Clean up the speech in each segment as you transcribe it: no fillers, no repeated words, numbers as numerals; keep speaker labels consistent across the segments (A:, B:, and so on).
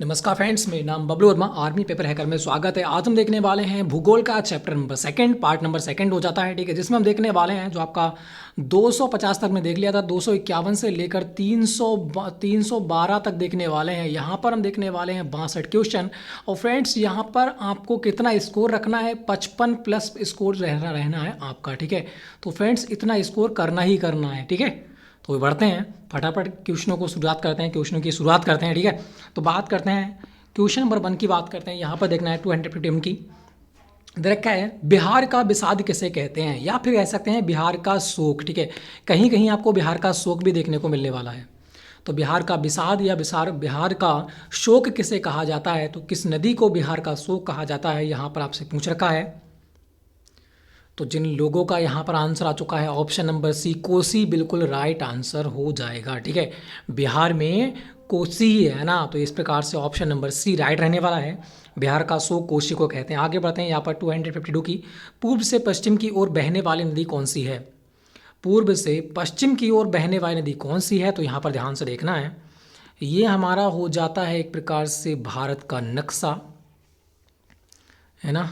A: नमस्कार फ्रेंड्स, मेरा नाम Bablu Verma, army paper hacker में स्वागत है। आज हम देखने वाले हैं भूगोल का chapter number second, part number second हो जाता है, ठीक है, जिसमें हम देखने वाले हैं जो आपका 250 तक में देख लिया था, 251 से लेकर 312 तक देखने वाले हैं। यहाँ पर हम देखने वाले हैं 62 क्वेश्चन। और फ्रेंड्स यहाँ पर आपको कितना स्कोर रखना है, 55 प्लस स्कोर रहना है आपका, ठीक है। तो फ्रेंड्स इतना स्कोर करना ही करना है, ठीक है। तो बढ़ते हैं फटाफट क्वेश्चनों को शुरुआत करते हैं, क्वेश्चनों की शुरुआत करते हैं, ठीक है। तो बात करते हैं क्वेश्चन नंबर 1 की बात करते हैं। यहाँ पर देखना है 251 की रखा है, बिहार का विषाद किसे कहते हैं, या फिर कह सकते हैं बिहार का शोक, ठीक है। कहीं कहीं आपको बिहार का शोक भी देखने को मिलने वाला है। तो बिहार का विषाद या बिहार का शोक किसे कहा जाता है, तो किस नदी को बिहार का शोक कहा जाता है, यहाँ पर आपसे पूछ रखा है। तो जिन लोगों का यहाँ पर आंसर आ चुका है ऑप्शन नंबर सी, कोसी, बिल्कुल राइट आंसर हो जाएगा, ठीक है। बिहार में कोसी ही है ना, तो इस प्रकार से ऑप्शन नंबर सी राइट रहने वाला है। बिहार का शोक कोसी को कहते हैं। आगे बढ़ते हैं यहाँ पर 252 की, पूर्व से पश्चिम की ओर बहने वाली नदी कौन सी है। पूर्व से पश्चिम की ओर बहने वाली नदी कौन सी है, तो यहाँ पर ध्यान से देखना है। ये हमारा हो जाता है एक प्रकार से भारत का नक्शा, है ना।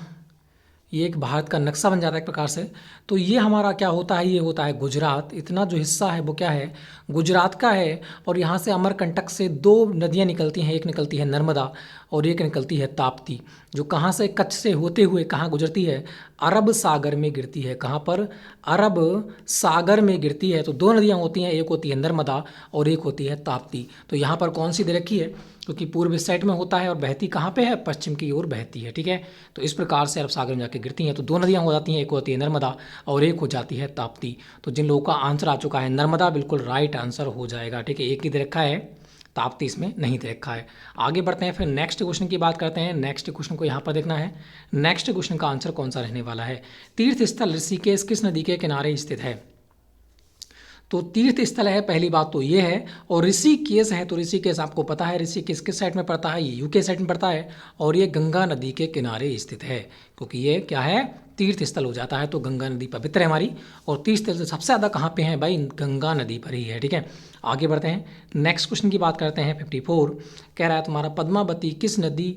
A: ये एक भारत का नक्शा बन जाता है एक प्रकार से। तो ये हमारा क्या होता है, ये होता है गुजरात। इतना जो हिस्सा है वो क्या है, गुजरात का है। और यहाँ से अमरकंटक से दो नदियाँ निकलती हैं, एक निकलती है नर्मदा और एक निकलती है ताप्ती, जो कहाँ से, कच्छ से होते हुए कहाँ गुजरती है, अरब सागर में गिरती है। कहाँ पर, अरब सागर में गिरती है। तो दो नदियाँ होती हैं, एक होती है नर्मदा और एक होती है ताप्ती। तो यहाँ पर कौन सी दे रखी है, क्योंकि पूर्व साइड में होता है और बहती कहाँ पे है, पश्चिम की ओर बहती है, ठीक है। तो इस प्रकार से अरब सागर में जाके गिरती हैं। तो दो नदियाँ हो जाती हैं, एक होती है नर्मदा और एक हो जाती है ताप्ती। तो जिन लोगों का आंसर आ चुका है नर्मदा, बिल्कुल राइट आंसर हो जाएगा, ठीक है। एक ही दे रखा है, ताप्ती इसमें नहीं दे रखा है। आगे बढ़ते हैं, फिर नेक्स्ट क्वेश्चन की बात करते हैं। नेक्स्ट क्वेश्चन को यहाँ पर देखना है, नेक्स्ट क्वेश्चन का आंसर कौन सा रहने वाला है। तीर्थ स्थल ऋषिकेश किस नदी के किनारे स्थित है। तो तीर्थ स्थल है, पहली बात तो ये है। और ऋषिकेश है, तो ऋषिकेश आपको पता है ऋषिकेश किस साइड में पड़ता है, ये यूके साइड में पड़ता है। और ये गंगा नदी के किनारे स्थित है, क्योंकि ये क्या है, तीर्थ स्थल हो जाता है। तो गंगा नदी पवित्र है हमारी, और तीर्थ स्थल सबसे ज़्यादा कहाँ पे है भाई, गंगा नदी पर ही है, ठीक है। आगे बढ़ते हैं, नेक्स्ट क्वेश्चन की बात करते हैं। 54 कह रहा है तुम्हारा, पद्मावती किस नदी,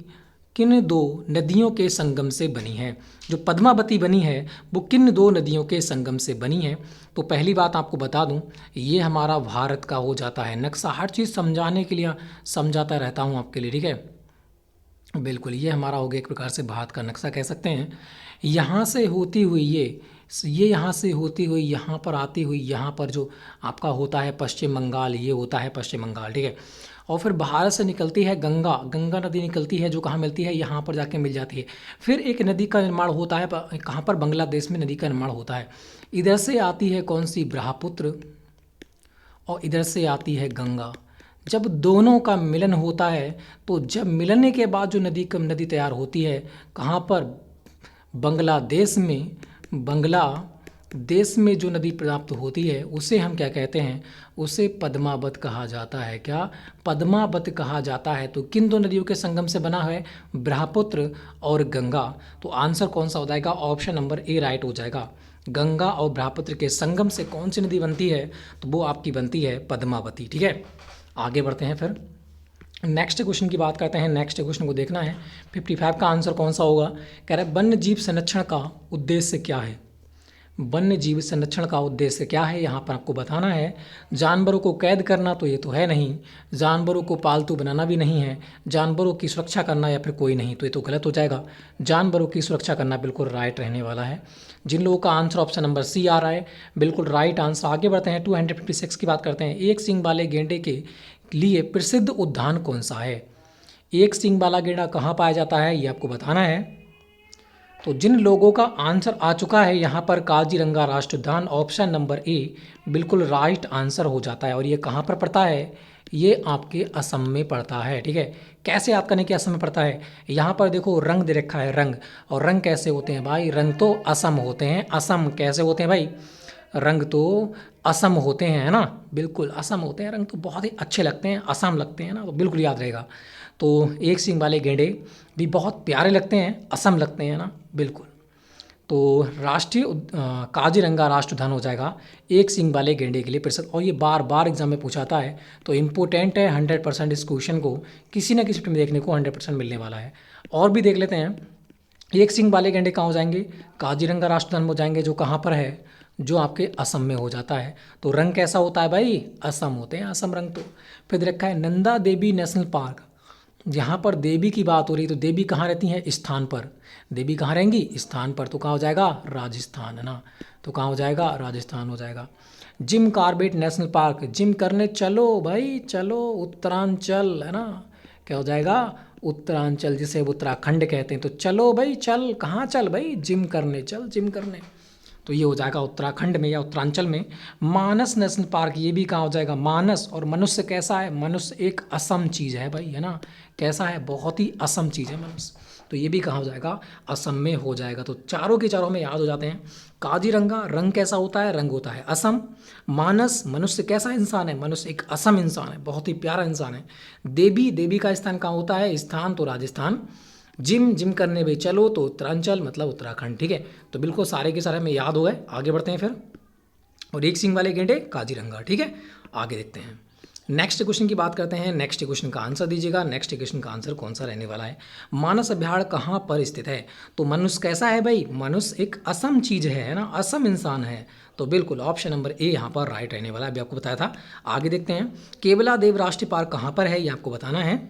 A: किन दो नदियों के संगम से बनी है। जो पद्मावती बनी है वो किन दो नदियों के संगम से बनी है। तो पहली बात आपको बता दूं, ये हमारा भारत का हो जाता है नक्शा। हर चीज़ समझाने के लिए समझाता रहता हूँ आपके लिए, ठीक है। बिल्कुल ये हमारा हो गया एक प्रकार से भारत का नक्शा कह सकते हैं। यहाँ से होती हुई ये यहाँ से होती हुई यहाँ पर आती हुई, यहाँ पर जो आपका होता है पश्चिम बंगाल, ये होता है पश्चिम बंगाल, ठीक है। और फिर भारत से निकलती है गंगा, गंगा नदी निकलती है, जो कहाँ मिलती है, यहाँ पर जाके मिल जाती है। फिर एक नदी का निर्माण होता है कहाँ पर, बांग्लादेश में नदी का निर्माण होता है। इधर से आती है कौन सी, ब्रह्मपुत्र, और इधर से आती है गंगा। जब दोनों का मिलन होता है, तो जब मिलने के बाद जो नदी तैयार होती है, कहाँ पर, बांग्लादेश में, बांग्लादेश में जो नदी प्राप्त होती है उसे हम क्या कहते हैं, उसे पद्मावत कहा जाता है। क्या, पद्मावत कहा जाता है। तो किन दो नदियों के संगम से बना है, ब्रह्मपुत्र और गंगा। तो आंसर कौन सा हो जाएगा, ऑप्शन नंबर ए राइट हो जाएगा। गंगा और ब्रह्मपुत्र के संगम से कौन सी नदी बनती है, तो वो आपकी बनती है पद्मावती, ठीक है। आगे बढ़ते हैं, फिर नेक्स्ट क्वेश्चन की बात करते हैं। नेक्स्ट क्वेश्चन को देखना है, 55 का आंसर कौन सा होगा। कह रहा है वन्य जीव संरक्षण का उद्देश्य क्या है। वन्य जीव संरक्षण का उद्देश्य क्या है, यहाँ पर आपको बताना है। जानवरों को कैद करना तो ये तो है नहीं, जानवरों को पालतू बनाना भी नहीं है, जानवरों की सुरक्षा करना या फिर कोई नहीं, तो ये तो गलत हो जाएगा। जानवरों की सुरक्षा करना बिल्कुल राइट रहने वाला है। जिन लोगों का आंसर ऑप्शन नंबर सी आ रहा है, बिल्कुल राइट आंसर। आगे बढ़ते हैं, 256 की बात करते हैं। एक सींग वाले गेंडे के लिए प्रसिद्ध उद्यान कौन सा है। एक सींग वाला गेंडा कहाँ पाया जाता है, ये आपको बताना है। तो जिन लोगों का आंसर आ चुका है यहाँ पर, काजीरंगा राष्ट्रीय उद्यान, ऑप्शन नंबर ए बिल्कुल राइट आंसर हो जाता है। और ये कहाँ पर पड़ता है, ये आपके असम में पड़ता है, ठीक है। कैसे याद करने के, असम में पड़ता है। यहाँ पर देखो रंग दे रखा है, रंग, और रंग कैसे होते हैं भाई, रंग तो असम होते हैं। असम कैसे होते हैं भाई, रंग तो असम होते हैं, है ना, बिल्कुल असम होते हैं। रंग तो बहुत ही अच्छे लगते हैं, असम लगते हैं ना, तो बिल्कुल याद रहेगा। तो एक सींग वाले गेंडे भी बहुत प्यारे लगते हैं, असम लगते हैं ना, बिल्कुल। तो काजीरंगा राष्ट्र उद्यान हो जाएगा एक सींग वाले गेंडे के लिए प्रसिद्ध। और ये बार बार एग्जाम में पूछा आता है, तो इम्पोर्टेंट है 100%। इस क्वेश्चन को किसी न किसी में देखने को 100% मिलने वाला है। और भी देख लेते हैं, एक सींग वाले गेंडे कहाँ हो जाएंगे, काजीरंगा राष्ट्र उद्यान में हो जाएंगे, जो कहाँ पर है, जो आपके असम में हो जाता है। तो रंग कैसा होता है भाई, असम होते हैं, असम रंग। तो फिर रखा है नंदा देवी नेशनल पार्क। यहाँ पर देवी की बात हो रही, तो देवी कहाँ रहती हैं, स्थान पर। देवी कहाँ रहेंगी, स्थान पर। तो कहाँ हो जाएगा, राजस्थान, है ना। तो कहाँ हो जाएगा, राजस्थान हो जाएगा। Jim Corbett national park, gym करने चलो भाई चलो, उत्तरांचल, है ना। क्या हो जाएगा, उत्तरांचल, जिसे उत्तराखंड कहते हैं। तो चलो भाई चल, कहाँ चल भाई, जिम करने चल, जिम करने। तो ये हो जाएगा उत्तराखंड में या उत्तरांचल में। मानस नेशनल पार्क, ये भी कहाँ हो जाएगा, मानस। और मनुष्य कैसा है, मनुष्य एक असम चीज़ है भाई, है ना। कैसा है, बहुत ही असम चीज़ है मनुष्य। तो ये भी कहाँ हो जाएगा, असम में हो जाएगा। तो चारों के चारों में याद हो जाते हैं। काजीरंगा रंग कैसा होता है, रंग होता है असम। मानस मनुष्य कैसा इंसान है, मनुष्य एक असम इंसान है, बहुत ही प्यारा इंसान है। देवी, देवी का स्थान कहाँ होता है, स्थान तो राजस्थान। जिम, जिम करने भी चलो, तो उत्तरांचल मतलब उत्तराखंड। ठीक है, तो बिल्कुल सारे के सारे हमें याद हो गए। आगे बढ़ते हैं फिर। और एक सींग वाले गेंडे काजीरंगा। ठीक है, आगे देखते हैं। नेक्स्ट क्वेश्चन की बात करते हैं। नेक्स्ट क्वेश्चन का आंसर दीजिएगा। नेक्स्ट क्वेश्चन का आंसर कौन सा रहने वाला है, मानस अभयारण्य कहाँ पर स्थित है। तो मनुष्य कैसा है भाई, मनुष्य एक असम चीज़ है ना, असम इंसान है। तो बिल्कुल ऑप्शन नंबर ए यहाँ पर राइट रहने वाला है, अभी आपको बताया था। आगे देखते हैं, केवला देव राष्ट्रीय पार्क कहाँ पर है, ये आपको बताना है।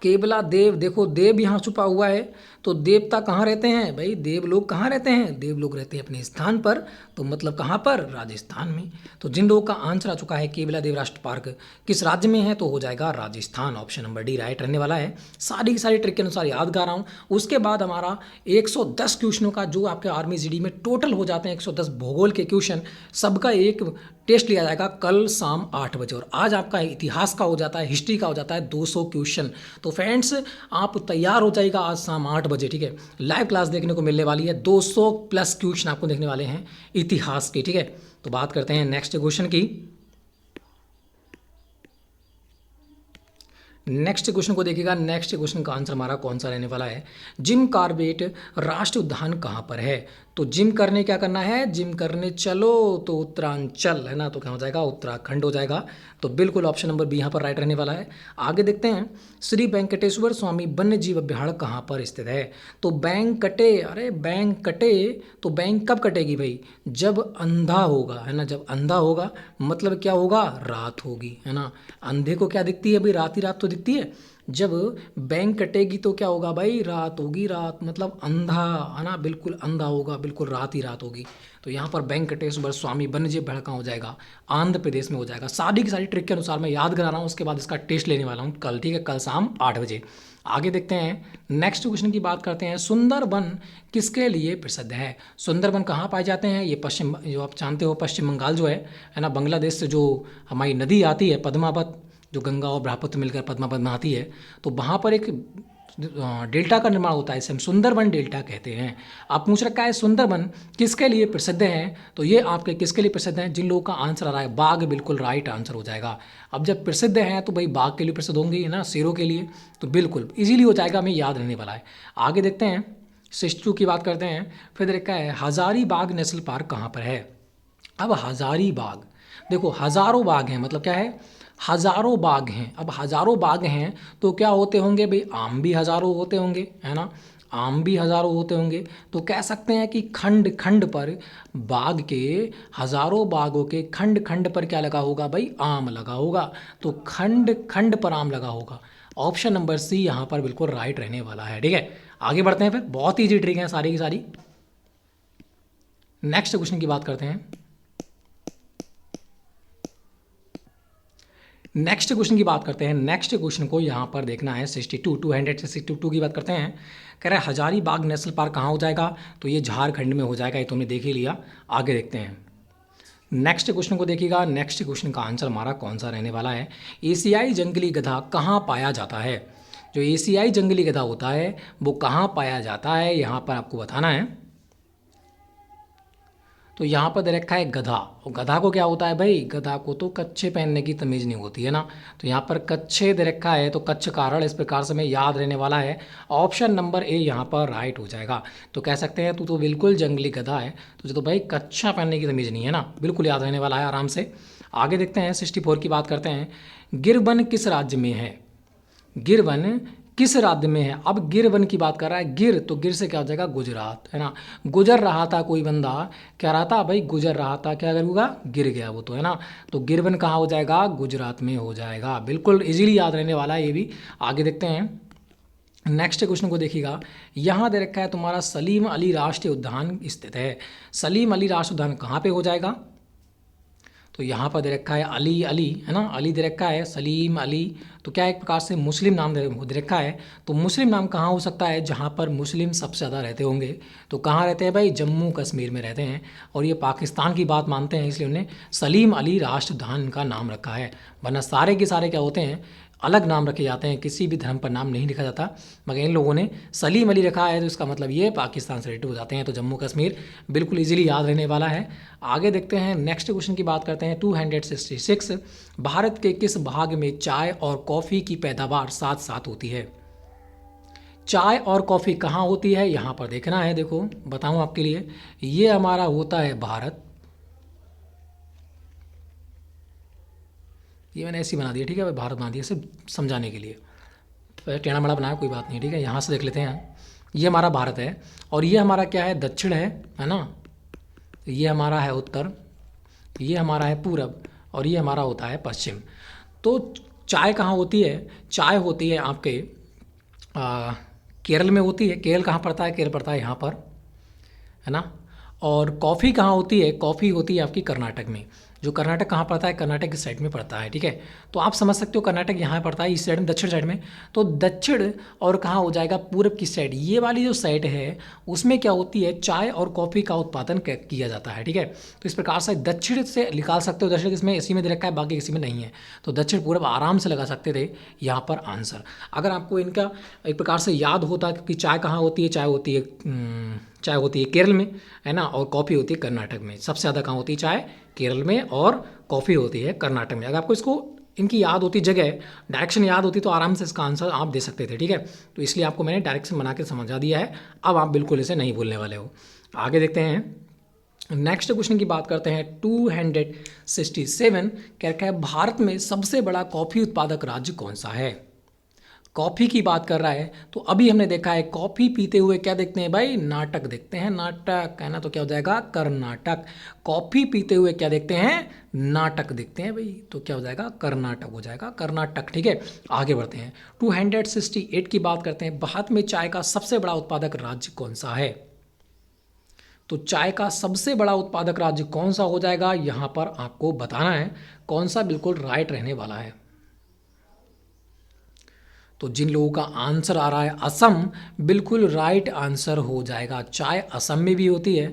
A: केवला देव, देखो देव यहाँ छुपा हुआ है, तो देवता कहाँ रहते हैं भाई, देव लोग कहाँ रहते हैं, देव लोग रहते हैं अपने स्थान पर। तो मतलब कहाँ पर, राजस्थान में। तो जिन लोगों का आंसर आ चुका है केवला देव राष्ट्र पार्क किस राज्य में है, तो हो जाएगा Rajasthan. Option number D right रहने वाला है। सारी की सारी ट्रिक के अनुसार याद कर रहा हूँ। उसके बाद हमारा 110 क्वेश्चनों का जो आपके आर्मी जीडी में टोटल हो जाते हैं 110 भूगोल के क्वेश्चन, सबका एक टेस्ट लिया जाएगा कल शाम 8 बजे। और आज आपका इतिहास का हो जाता है, हिस्ट्री का हो जाता है 200 क्वेश्चन। तो फ्रेंड्स आप तैयार हो जाएगा आज शाम 8 बजे। ठीक है, लाइव क्लास देखने को मिलने वाली है, 200 प्लस क्वेश्चन आपको देखने वाले हैं इतिहास के। ठीक है, तो बात करते हैं नेक्स्ट क्वेश्चन की। नेक्स्ट क्वेश्चन को देखिएगा। नेक्स्ट क्वेश्चन का आंसर हमारा कौन सा रहने वाला है, जिम कॉर्बेट राष्ट्रीय उद्यान कहाँ पर है। तो जिम करने क्या करना है, जिम करने चलो, तो उत्तरांचल, है ना। तो क्या हो जाएगा, उत्तराखंड हो जाएगा। तो बिल्कुल ऑप्शन नंबर बी यहाँ पर राइट रहने वाला है। आगे देखते हैं, श्री वेंकटेश्वर स्वामी वन्य जीव अभ्यारण्य कहाँ पर स्थित है। तो बैंक कटे, अरे बैंक कटे, तो बैंक कब कटेगी भाई, जब अंधा होगा, है ना। जब अंधा होगा मतलब क्या होगा, रात होगी, है ना। अंधे को क्या दिखती है भाई, रात ही रात तो दिखती है। जब बैंक कटेगी तो क्या होगा भाई, रात होगी, रात मतलब अंधा, है ना, बिल्कुल अंधा होगा, बिल्कुल रात ही रात होगी। तो यहाँ पर वेंकटेश्वर स्वामी वन्यजीव अभयारण्य कहाँ हो जाएगा, आंध्र प्रदेश में हो जाएगा। सारी की सारी ट्रिक के अनुसार मैं याद करा रहा हूँ, उसके बाद इसका टेस्ट लेने वाला हूँ कल। ठीक है, कल शाम 8 बजे। आगे देखते हैं, नेक्स्ट क्वेश्चन की बात करते हैं, सुंदरबन किसके लिए प्रसिद्ध है। सुंदरबन कहाँ पाए जाते हैं, ये पश्चिम, जो आप जानते हो पश्चिम बंगाल जो है ना, बांग्लादेश से जो हमारी नदी आती है पद्मावत, जो गंगा और ब्रह्मपुत्र मिलकर पद्मावत में आती है, तो वहाँ पर एक डेल्टा का निर्माण होता है, इसे हम सुंदरबन डेल्टा कहते हैं। आप पूछ रखा है सुंदरबन किसके लिए प्रसिद्ध है, तो ये आपके किसके लिए प्रसिद्ध हैं, जिन लोगों का आंसर आ रहा है बाघ, बिल्कुल राइट आंसर हो जाएगा। अब जब प्रसिद्ध हैं तो भाई बाघ के लिए प्रसिद्ध होंगे, है ना, शेरों के लिए। तो बिल्कुल इजीली हो जाएगा, हमें याद रहने वाला है। आगे देखते हैं, 62 की बात करते हैं। फिर देखा है, हजारीबाग नेशनल पार्क कहाँ पर है। अब हजारीबाग, देखो हजारों बाघ हैं, मतलब क्या है, हजारों बाघ हैं। अब हजारों बाघ हैं तो क्या होते होंगे भाई, आम भी हजारों होते होंगे, है ना, आम भी हजारों होते होंगे। तो कह सकते हैं कि खंड खंड पर बाघ के, हजारों बाघों के खंड खंड पर क्या लगा होगा भाई, आम लगा होगा। तो खंड खंड पर आम लगा होगा। ऑप्शन नंबर सी यहाँ पर बिल्कुल राइट रहने वाला है। ठीक है, आगे बढ़ते हैं फिर, बहुत ईजी ट्रिक है सारी की सारी। नेक्स्ट क्वेश्चन की बात करते हैं। नेक्स्ट क्वेश्चन की बात करते हैं। नेक्स्ट क्वेश्चन को यहाँ पर देखना है, 262 की बात करते हैं। कह रहा है हजारीबाग नेशनल पार्क कहाँ हो जाएगा, तो ये झारखंड में हो जाएगा, ये तुमने देख ही लिया। आगे देखते हैं, नेक्स्ट क्वेश्चन को देखिएगा। नेक्स्ट क्वेश्चन का आंसर हमारा कौन सा रहने वाला है, एशियाई जंगली गधा कहाँ पाया जाता है। जो एशियाई जंगली गधा होता है वो कहाँ पाया जाता है, यहाँ पर आपको बताना है। तो यहाँ पर दे रखा है गधा। और गधा को क्या होता है भाई, गधा को तो कच्छे पहनने की तमीज़ नहीं होती है ना। तो यहाँ पर कच्छे दे रखा है, तो कच्छ कारण इस प्रकार से हमें याद रहने वाला है। ऑप्शन नंबर ए यहाँ पर राइट हो जाएगा। तो कह सकते हैं तू तो बिल्कुल जंगली गधा है, तुझे तो भाई कच्छा पहनने की तमीज़ नहीं है ना, बिल्कुल याद रहने वाला है आराम से। आगे देखते हैं 64 की बात करते हैं। गिरवन किस राज्य में है, गिरवन किस राज्य में है। अब गिरवन की बात कर रहा है, गिर तो गिर से क्या हो जाएगा, गुजरात है ना। गुजर रहा था कोई बंदा, क्या रहा था भाई, गुजर रहा था, क्या करूँगा, गिर गया वो तो है ना। तो गिरवन कहाँ हो जाएगा, गुजरात में हो जाएगा। बिल्कुल इजीली याद रहने वाला है ये भी। आगे देखते हैं नेक्स्ट क्वेश्चन को देखिएगा। यहाँ दे रखा है तुम्हारा सलीम अली राष्ट्रीय उद्यान स्थित है। सलीम अली राष्ट्रीय उद्यान कहाँ पे हो जाएगा, तो यहाँ पर दे रखा है अली, अली है ना, अली दे रखा है, सलीम अली तो क्या एक प्रकार से मुस्लिम नाम दे रखा है। तो मुस्लिम नाम कहाँ हो सकता है, जहाँ पर मुस्लिम सबसे ज़्यादा रहते होंगे। तो कहाँ रहते हैं भाई, जम्मू कश्मीर में रहते हैं। और ये पाकिस्तान की बात मानते हैं, इसलिए उन्हें सलीम अली राष्ट्र उद्यान का नाम रखा है। वरना सारे के सारे क्या होते हैं, अलग नाम रखे जाते हैं, किसी भी धर्म पर नाम नहीं लिखा जाता। मगर इन लोगों ने सलीम अली रखा है, तो इसका मतलब ये पाकिस्तान से रिलेटेड हो जाते हैं। तो जम्मू कश्मीर बिल्कुल इजीली याद रहने वाला है। आगे देखते हैं नेक्स्ट क्वेश्चन की बात करते हैं 266। भारत के किस भाग में चाय और कॉफ़ी की पैदावार साथ साथ होती है। चाय और कॉफ़ी कहाँ होती है, यहाँ पर देखना है। देखो बताऊँ आपके लिए, ये हमारा होता है भारत, ये मैंने ऐसी बना दिया, ठीक है भाई, भारत बना दिया सिर्फ समझाने के लिए। टेढ़ा मेढ़ा बनाया कोई बात नहीं, ठीक है। यहाँ से देख लेते हैं, ये हमारा भारत है और ये हमारा क्या है, दक्षिण है ना। ये हमारा है उत्तर, ये हमारा है पूरब और ये हमारा होता है पश्चिम। तो चाय कहाँ होती है, चाय होती है आपके केरल में होती है। केरल कहाँ पड़ता है, केरल पड़ता है यहाँ पर है ना। और कॉफ़ी कहाँ होती है, कॉफ़ी होती है आपकी कर्नाटक में। जो कर्नाटक कहाँ पड़ता है, कर्नाटक की साइड में पड़ता है, ठीक है। तो आप समझ सकते हो कर्नाटक यहाँ पड़ता है इस साइड में, दक्षिण साइड में। तो दक्षिण और कहाँ हो जाएगा, पूरब की साइड। ये वाली जो साइड है उसमें क्या होती है, चाय और कॉफ़ी का उत्पादन किया जाता है, ठीक है। तो इस प्रकार से दक्षिण से निकाल सकते हो, दक्षिण किसमें, इसी में दे रखा है, बाकी किसी में नहीं है। तो दक्षिण पूरब आराम से लगा सकते थे यहाँ पर आंसर। अगर आपको इनका एक प्रकार से याद होता कि चाय कहाँ होती है, चाय होती है केरल में है ना, और कॉफ़ी होती है कर्नाटक में। सबसे ज़्यादा कहाँ होती है चाय, केरल में, और कॉफ़ी होती है कर्नाटक में। अगर आपको इसको इनकी याद होती, जगह डायरेक्शन याद होती, तो आराम से इसका आंसर आप दे सकते थे, ठीक है। तो इसलिए आपको मैंने डायरेक्शन बना के समझा दिया है, अब आप बिल्कुल इसे नहीं भूलने वाले हो। आगे देखते हैं नेक्स्ट क्वेश्चन की बात करते हैं 267। कह रखा है भारत में सबसे बड़ा कॉफ़ी उत्पादक राज्य कौन सा है। कॉफ़ी की बात कर रहा है, तो अभी हमने देखा है कॉफ़ी पीते हुए क्या देखते हैं भाई, नाटक देखते हैं। नाटक है ना, तो क्या हो जाएगा, कर्नाटक। कॉफ़ी पीते हुए क्या देखते हैं, नाटक देखते हैं भाई, तो क्या हो जाएगा, कर्नाटक हो जाएगा, कर्नाटक, ठीक है। आगे बढ़ते हैं 268 की बात करते हैं। भारत में चाय का सबसे बड़ा उत्पादक राज्य कौन सा है। तो चाय का सबसे बड़ा उत्पादक राज्य कौन सा हो जाएगा, यहाँ पर आपको बताना है कौन सा बिल्कुल राइट रहने वाला है। तो जिन लोगों का आंसर आ रहा है असम, बिल्कुल राइट आंसर हो जाएगा। चाय असम में भी होती है,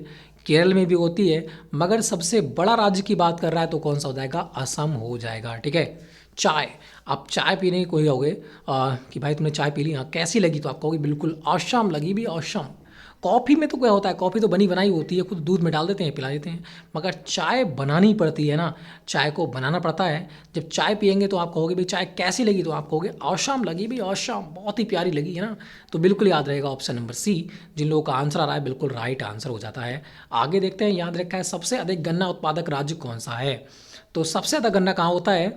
A: केरल में भी होती है, मगर सबसे बड़ा राज्य की बात कर रहा है तो कौन सा हो जाएगा, असम हो जाएगा, ठीक है। चाय, आप चाय पीने की कोई कहोगे कि भाई तुमने चाय पी ली, हाँ कैसी लगी, तो आप कहोगे बिल्कुल ऑसम लगी भी, ऑसम। कॉफ़ी में तो क्या होता है, कॉफ़ी तो बनी बनाई होती है, खुद दूध में डाल देते हैं, पिला देते हैं। मगर चाय बनानी पड़ती है ना, चाय को बनाना पड़ता है। जब चाय पियेंगे तो आप कहोगे भाई चाय कैसी लगी, तो आप कहोगे ऑसम लगी भी, ऑसम, बहुत ही प्यारी लगी है ना। तो बिल्कुल याद रहेगा ऑप्शन नंबर सी। जिन लोगों का आंसर आ रहा है बिल्कुल राइट आंसर हो जाता है। आगे देखते हैं, याद रखा है सबसे अधिक गन्ना उत्पादक राज्य कौन सा है। तो सबसे ज़्यादा गन्ना कहाँ होता है,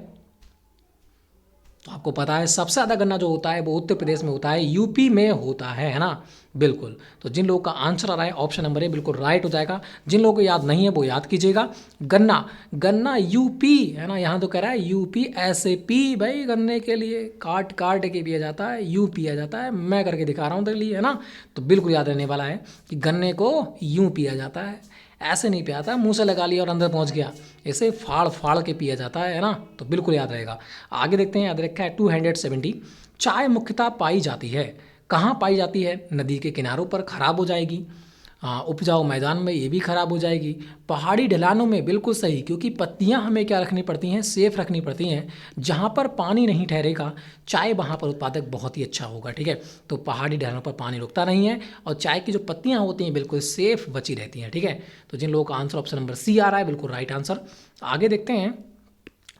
A: तो आपको पता है सबसे ज़्यादा गन्ना जो होता है वो उत्तर प्रदेश में होता है, यूपी में होता है ना, बिल्कुल। तो जिन लोगों का आंसर आ रहा है ऑप्शन नंबर ए बिल्कुल राइट हो जाएगा। जिन लोगों को याद नहीं है वो याद कीजिएगा। गन्ना, गन्ना यूपी है ना, यहाँ तो कह रहा है यूपी, ऐसे पी भाई, गन्ने के लिए काट काट के पिया जाता है, यूं पिया जाता है, मैं करके दिखा रहा हूँ तेरे लिए है ना। तो बिल्कुल याद रहने वाला है कि गन्ने को यूं पिया जाता है, ऐसे नहीं पिया जाता मुँह से लगा लिया और अंदर पहुँच गया, इसे फाड़ फाड़ के पिया जाता है ना। तो बिल्कुल याद रहेगा। आगे देखते हैं, याद रखा है 270। चाय मुख्यतः पाई जाती है, कहाँ पाई जाती है, नदी के किनारों पर खराब हो जाएगी, उपजाऊ मैदान में ये भी ख़राब हो जाएगी। पहाड़ी ढलानों में बिल्कुल सही, क्योंकि पत्तियां हमें क्या रखनी पड़ती हैं, सेफ रखनी पड़ती हैं। जहाँ पर पानी नहीं ठहरेगा चाय वहाँ पर उत्पादक बहुत ही अच्छा होगा। ठीक है, तो पहाड़ी ढलानों पर पानी रुकता नहीं है और चाय की जो पत्तियाँ होती हैं बिल्कुल सेफ बची रहती हैं। ठीक है, तो जिन लोगों का आंसर ऑप्शन नंबर सी आ रहा है बिल्कुल राइट आंसर। आगे देखते हैं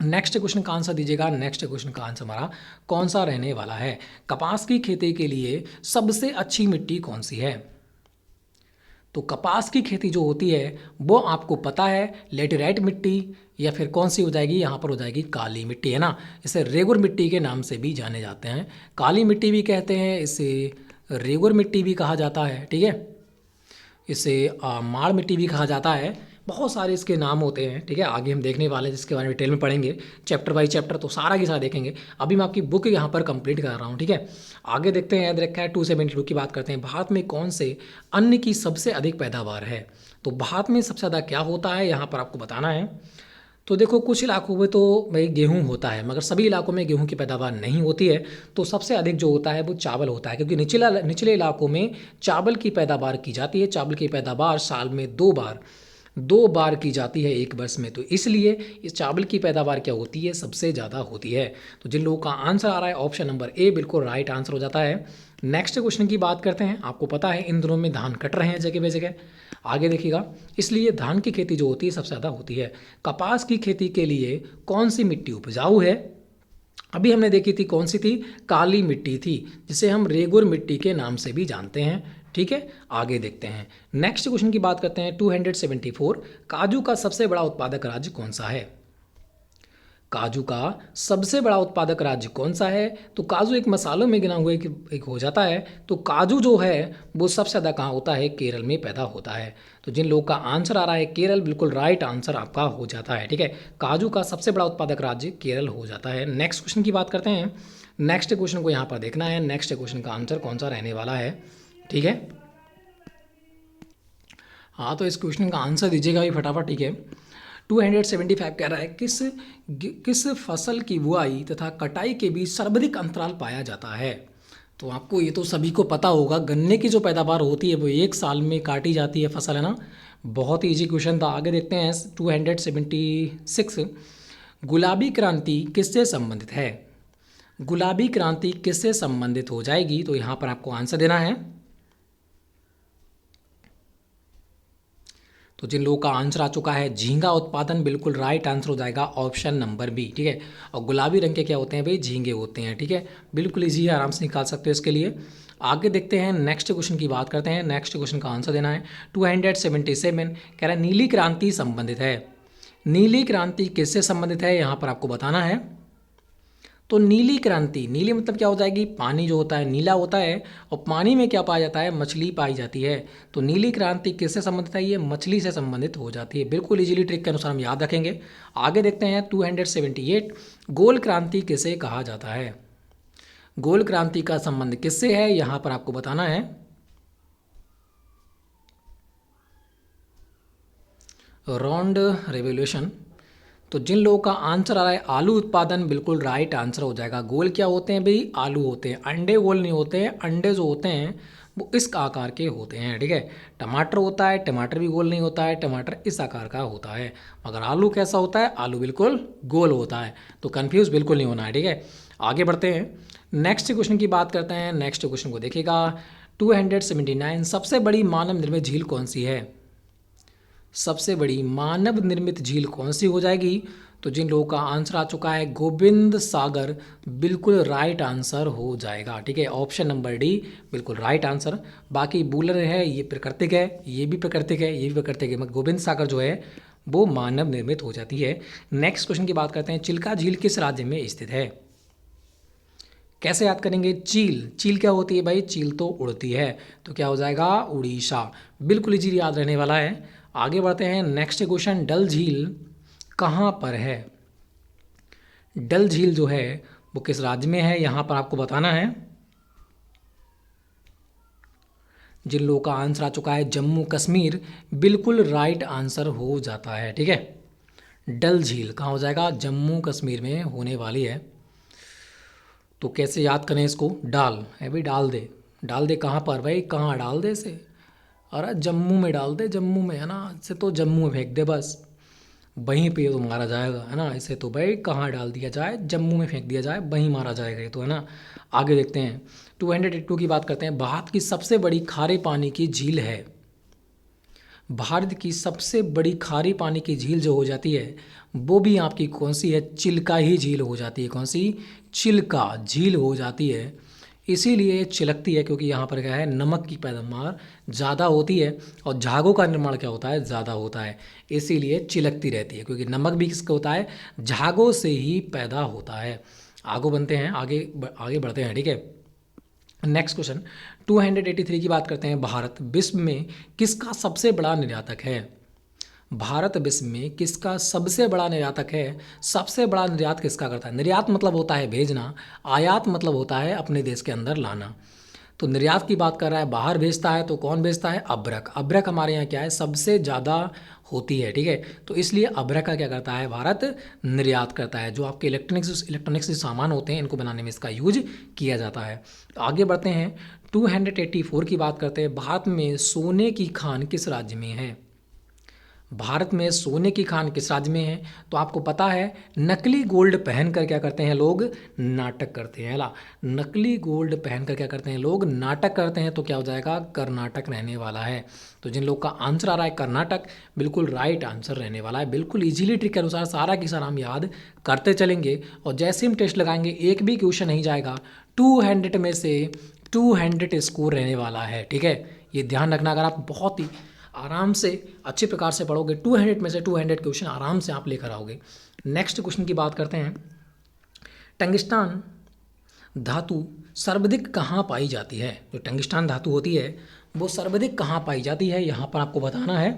A: नेक्स्ट क्वेश्चन का आंसर दीजिएगा। नेक्स्ट क्वेश्चन का आंसर हमारा कौन सा रहने वाला है। कपास की खेती के लिए सबसे अच्छी मिट्टी कौन सी है। तो कपास की खेती जो होती है वो आपको पता है, लेटेराइट मिट्टी या फिर कौन सी हो जाएगी, यहाँ पर हो जाएगी काली मिट्टी, है ना। इसे रेगुर मिट्टी के नाम से भी जाने जाते हैं, काली मिट्टी भी कहते हैं, इसे रेगुर मिट्टी भी कहा जाता है। ठीक है, इसे माड़ मिट्टी भी कहा जाता है, बहुत सारे इसके नाम होते हैं। ठीक है, आगे हम देखने वाले हैं जिसके बारे में डिटेल में पढ़ेंगे चैप्टर बाई चैप्टर, तो सारा की सारा देखेंगे। अभी मैं आपकी बुक यहाँ पर कंप्लीट कर रहा हूँ। ठीक है, आगे देखते हैं। याद रखा है 272 की बात करते हैं। भारत में कौन से अन्न की सबसे अधिक पैदावार है। तो भारत में सबसे ज़्यादा क्या होता है यहाँ पर आपको बताना है। तो देखो, कुछ इलाकों में तो भाई गेहूं होता है, मगर सभी इलाकों में गेहूं की पैदावार नहीं होती है। तो सबसे अधिक जो होता है वो चावल होता है, क्योंकि निचले इलाकों में चावल की पैदावार की जाती है। चावल की पैदावार साल में दो बार की जाती है एक वर्ष में, तो इसलिए इस चावल की पैदावार क्या होती है, सबसे ज़्यादा होती है। तो जिन लोगों का आंसर आ रहा है ऑप्शन नंबर ए बिल्कुल राइट आंसर हो जाता है। नेक्स्ट क्वेश्चन की बात करते हैं। आपको पता है इन दिनों में धान कट रहे हैं जगह बे जगह, आगे देखिएगा, इसलिए धान की खेती जो होती है सबसे ज़्यादा होती है। कपास की खेती के लिए कौन सी मिट्टी उपजाऊ है। अभी हमने देखी थी कौन सी थी, काली मिट्टी थी, जिसे हम रेगुर मिट्टी के नाम से भी जानते हैं। ठीक है, आगे देखते हैं। नेक्स्ट क्वेश्चन की बात करते हैं 274। काजू का सबसे बड़ा उत्पादक राज्य कौन सा है। काजू का सबसे बड़ा उत्पादक राज्य कौन सा है। तो काजू एक मसालों में गिना हुआ एक हो जाता है, तो काजू जो है वो सबसे ज़्यादा कहाँ होता है, केरल में पैदा होता है। तो जिन लोगों का आंसर आ रहा है केरल, बिल्कुल राइट आंसर आपका हो जाता है। ठीक है, काजू का सबसे बड़ा उत्पादक राज्य केरल हो जाता है। नेक्स्ट क्वेश्चन की बात करते हैं। नेक्स्ट क्वेश्चन को यहाँ पर देखना है, नेक्स्ट क्वेश्चन का आंसर कौन सा रहने वाला है। ठीक है, हाँ, तो इस क्वेश्चन का आंसर दीजिएगा अभी फटाफट। ठीक है, 275 कह रहा है किस फसल की बुआई तथा कटाई के बीच सर्वाधिक अंतराल पाया जाता है। तो आपको ये तो सभी को पता होगा, गन्ने की जो पैदावार होती है वो एक साल में काटी जाती है फसल, है ना। बहुत ही ईजी क्वेश्चन था। आगे देखते हैं 276। गुलाबी क्रांति किससे संबंधित है। गुलाबी क्रांति किससे संबंधित हो जाएगी, तो यहाँ पर आपको आंसर देना है। तो जिन लोगों का आंसर आ चुका है झींगा उत्पादन, बिल्कुल राइट आंसर हो जाएगा ऑप्शन नंबर बी। ठीक है, और गुलाबी रंग के क्या होते हैं भाई, झींगे होते हैं। ठीक है, बिल्कुल ईजी है, आराम से निकाल सकते हो इसके लिए। आगे देखते हैं, नेक्स्ट क्वेश्चन की बात करते हैं। नेक्स्ट क्वेश्चन का आंसर देना है 277। कह रहा है नीली क्रांति संबंधित है। नीली क्रांति किससे संबंधित है, यहाँ पर आपको बताना है। तो नीली क्रांति, नीली मतलब क्या हो जाएगी, पानी जो होता है नीला होता है, और पानी में क्या पाया जाता है, मछली पाई जाती है। तो नीली क्रांति किससे संबंधित है, ये मछली से संबंधित हो जाती है। बिल्कुल इजीली ट्रिक के अनुसार हम याद रखेंगे। आगे देखते हैं 278। गोल क्रांति किसे कहा जाता है। गोल क्रांति का संबंध किससे है, यहाँ पर आपको बताना है। रॉन्ड रेवोल्यूशन। तो जिन लोगों का आंसर आ रहा है आलू उत्पादन, बिल्कुल राइट आंसर हो जाएगा। गोल क्या होते हैं भाई, आलू होते हैं, अंडे गोल नहीं होते हैं। अंडे जो होते हैं वो इस आकार के होते हैं। ठीक है, टमाटर होता है, टमाटर भी गोल नहीं होता है, टमाटर इस आकार का होता है। मगर आलू कैसा होता है, आलू बिल्कुल गोल होता है। तो कन्फ्यूज़ बिल्कुल नहीं होना है। ठीक है, आगे बढ़ते हैं, नेक्स्ट क्वेश्चन की बात करते हैं। नेक्स्ट क्वेश्चन को देखिएगा 279। सबसे बड़ी मानव निर्मित झील कौन सी है। सबसे बड़ी मानव निर्मित झील कौन सी हो जाएगी। तो जिन लोगों का आंसर आ चुका है गोविंद सागर, बिल्कुल राइट आंसर हो जाएगा। ठीक है, ऑप्शन नंबर डी बिल्कुल राइट आंसर। बाकी बूलर है, ये प्राकृतिक है, ये भी प्राकृतिक है, ये भी प्राकृतिक है, मगर गोविंद सागर जो है वो मानव निर्मित हो जाती है। नेक्स्ट क्वेश्चन की बात करते हैं। चिल्का झील किस राज्य में स्थित है। कैसे याद करेंगे, चील क्या होती है भाई, चील तो उड़ती है, तो क्या हो जाएगा उड़ीसा। बिल्कुल इजीली याद रहने वाला है। आगे बढ़ते हैं, नेक्स्ट क्वेश्चन, डल झील कहाँ पर है। डल झील जो है वो किस राज्य में है, यहाँ पर आपको बताना है। जिन लोगों का आंसर आ चुका है जम्मू कश्मीर, बिल्कुल राइट आंसर हो जाता है। ठीक है, डल झील कहाँ हो जाएगा, जम्मू कश्मीर में होने वाली है। तो कैसे याद करें इसको, डाल है भाई, डाल दे कहाँ पर भाई, कहाँ डाल दे से अरे जम्मू में डाल दे, जम्मू में, है ना, इसे तो जम्मू में फेंक दे बस, वहीं पे तो मारा जाएगा, है ना। इसे तो भाई कहाँ डाल दिया जाए, जम्मू में फेंक दिया जाए, वहीं मारा जाएगा ये तो, है ना। आगे देखते हैं 282 की बात करते हैं। भारत की सबसे बड़ी खारे पानी की झील है, भारत की सबसे बड़ी खारी पानी की झील जो हो जाती है वो भी आपकी कौन सी है, चिल्का ही झील हो जाती है। कौन सी, चिल्का झील हो जाती है। इसीलिए ये चिलकती है क्योंकि यहाँ पर क्या है, नमक की पैदावार ज़्यादा होती है और झागों का निर्माण क्या होता है, ज़्यादा होता है, इसीलिए चिलकती रहती है, क्योंकि नमक भी किसका होता है, झागों से ही पैदा होता है। आगे बनते हैं, आगे बढ़ते हैं, ठीक है। नेक्स्ट क्वेश्चन 283 की बात करते हैं। भारत विश्व में किसका सबसे बड़ा निर्यातक है, भारत विश्व में किसका सबसे बड़ा निर्यातक है। सबसे बड़ा निर्यात किसका करता है, निर्यात मतलब होता है भेजना, आयात मतलब होता है अपने देश के अंदर लाना। तो निर्यात की बात कर रहा है, बाहर भेजता है तो कौन भेजता है, अभ्रक। अभ्रक हमारे यहाँ क्या है, सबसे ज़्यादा होती है, ठीक है। तो इसलिए अभ्रक का क्या करता है, भारत निर्यात करता है। जो आपके इलेक्ट्रॉनिक्स जो सामान होते हैं इनको बनाने में इसका यूज किया जाता है। तो आगे बढ़ते हैं 284 की बात करते हैं। भारत में सोने की खान किस राज्य में है, भारत में सोने की खान किस राज्य में है। तो आपको पता है नकली गोल्ड पहनकर क्या करते हैं लोग, नाटक करते हैं, ला, नकली गोल्ड पहनकर क्या करते हैं लोग, नाटक करते हैं। तो क्या हो जाएगा, कर्नाटक रहने वाला है। तो जिन लोग का आंसर आ रहा है कर्नाटक, बिल्कुल राइट आंसर रहने वाला है। बिल्कुल इजीली ट्रिक के अनुसार सारा की सारा हम याद करते चलेंगे और जैसे हम टेस्ट लगाएंगे एक भी क्वेश्चन नहीं जाएगा, 200 में से 200 स्कोर रहने वाला है, ठीक है। ये ध्यान रखना, अगर आप बहुत ही आराम से अच्छे प्रकार से पढ़ोगे 200 में से 200 क्वेश्चन आराम से आप लेकर आओगे। नेक्स्ट क्वेश्चन की बात करते हैं। टंगिस्टान धातु सर्वाधिक कहाँ पाई जाती है, जो टंगिस्टान धातु होती है वो सर्वाधिक कहाँ पाई जाती है, यहाँ पर आपको बताना है।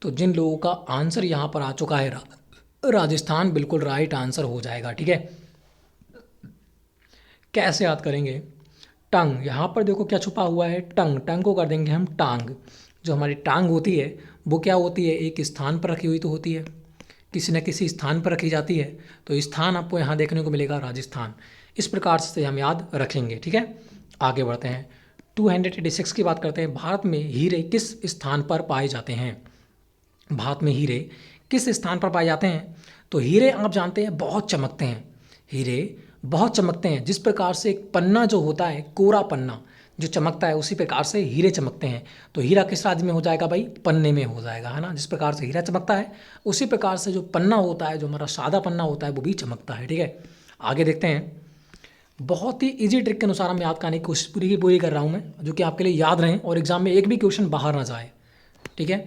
A: तो जिन लोगों का आंसर यहाँ पर आ चुका है राजस्थान, बिल्कुल राइट आंसर हो जाएगा, ठीक है। कैसे याद करेंगे, टंग, यहाँ पर देखो क्या छुपा हुआ है, टंग, टंग को कर देंगे हम टांग। जो हमारी टांग होती है वो क्या होती है, एक स्थान पर रखी हुई तो होती है, किसी न किसी स्थान पर रखी जाती है। तो स्थान आपको यहाँ देखने को मिलेगा राजस्थान। इस प्रकार से हम याद रखेंगे, ठीक है। आगे बढ़ते हैं 286 की बात करते हैं। भारत में हीरे किस स्थान पर पाए जाते हैं, भारत में हीरे किस स्थान पर पाए जाते हैं। तो हीरे आप जानते हैं बहुत चमकते हैं, हीरे बहुत चमकते हैं। जिस प्रकार से एक पन्ना जो होता है, कोरा पन्ना जो चमकता है, उसी प्रकार से हीरे चमकते हैं। तो हीरा किस राज्य में हो जाएगा भाई, पन्ने में हो जाएगा, है ना। जिस प्रकार से हीरा चमकता है उसी प्रकार से जो पन्ना होता है, जो हमारा सादा पन्ना होता है, वो भी चमकता है, ठीक है। आगे देखते हैं, बहुत ही इजी ट्रिक के अनुसार हम याद करने की कोशिश पूरी की पूरी कर रहा हूँ मैं, जो कि आपके लिए याद रहें और एग्जाम में एक भी क्वेश्चन बाहर ना जाए, ठीक है।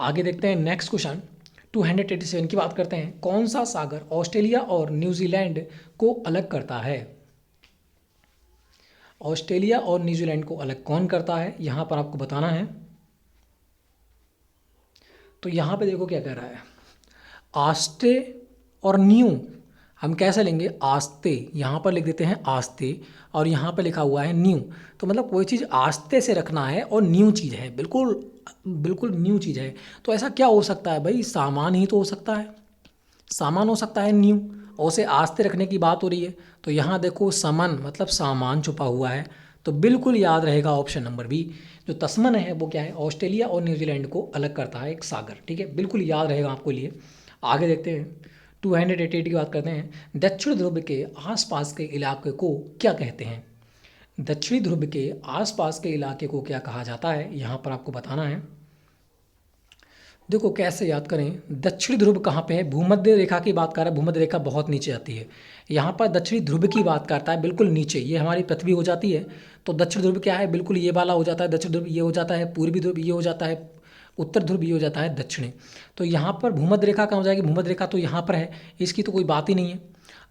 A: आगे देखते हैं नेक्स्ट क्वेश्चन 287 की बात करते हैं। कौन सा सागर ऑस्ट्रेलिया और न्यूजीलैंड को अलग करता है, ऑस्ट्रेलिया और न्यूजीलैंड को अलग कौन करता है, यहाँ पर आपको बताना है। तो यहाँ पे देखो क्या कह रहा है, आस्ते और न्यू हम कैसे लेंगे, आस्ते, यहाँ पर लिख देते हैं आस्ते और यहाँ पर लिखा हुआ है न्यू। तो मतलब कोई चीज़ आस्ते से रखना है और न्यू चीज़ है, बिल्कुल बिल्कुल न्यू चीज़ है। तो ऐसा क्या हो सकता है भाई, सामान ही तो हो सकता है, सामान हो सकता है न्यू, और उसे आस्ते रखने की बात हो रही है। तो यहाँ देखो समन मतलब सामान छुपा हुआ है, तो बिल्कुल याद रहेगा ऑप्शन नंबर बी। जो तस्मन है वो क्या है, ऑस्ट्रेलिया और न्यूजीलैंड को अलग करता है एक सागर, ठीक है, बिल्कुल याद रहेगा आपको लिए। आगे देखते हैं 288 की बात करते हैं। दक्षिण ध्रुव के आसपास के इलाके को क्या कहते हैं, दक्षिणी ध्रुव के आसपास के इलाके को क्या कहा जाता है, यहाँ पर आपको बताना है। देखो कैसे याद करें, दक्षिणी ध्रुव कहाँ पे है, भूमध्य रेखा की बात कर रहा है, भूमध्य रेखा बहुत नीचे आती है। यहाँ पर दक्षिणी ध्रुव की बात करता है, बिल्कुल नीचे, ये हमारी पृथ्वी हो जाती है। तो दक्षिण ध्रुव क्या है, बिल्कुल ये वाला हो जाता है, दक्षिण ध्रुव ये हो जाता है, पूर्वी ध्रुव ये हो जाता है, उत्तर ध्रुव ये हो जाता है दक्षिणी। तो यहाँ पर भूमध्य रेखा कहाँ हो जाएगी, भूमध्य रेखा तो यहाँ पर है, इसकी तो कोई बात ही नहीं है।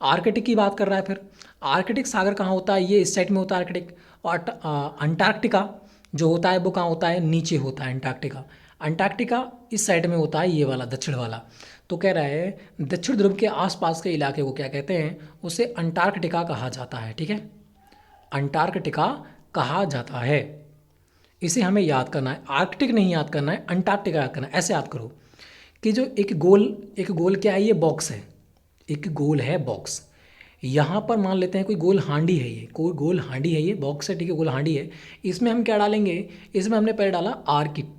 A: आर्कटिक की बात कर रहा है, फिर आर्कटिक सागर कहाँ होता है, ये इस साइड में होता है आर्कटिक। और अंटार्कटिका जो होता है वो कहाँ होता है, नीचे होता है अंटार्कटिका। अंटार्कटिका इस साइड में होता है, ये वाला दक्षिण वाला। तो कह रहा है दक्षिण ध्रुव के आसपास के इलाके को क्या कहते हैं, उसे अंटार्कटिका कहा जाता है, ठीक है, अंटार्कटिका कहा जाता है। इसे हमें याद करना है, आर्कटिक नहीं याद करना है, अंटार्कटिका याद करना है। ऐसे याद करो कि जो एक गोल क्या है, ये बॉक्स है, एक गोल है बॉक्स, यहाँ पर मान लेते हैं कोई गोल हांडी है, ये कोई गोल हांडी है, ये बॉक्स है, ठीक है, गोल हांडी है। इसमें हम क्या डालेंगे, इसमें हमने पहले डाला आर्किट।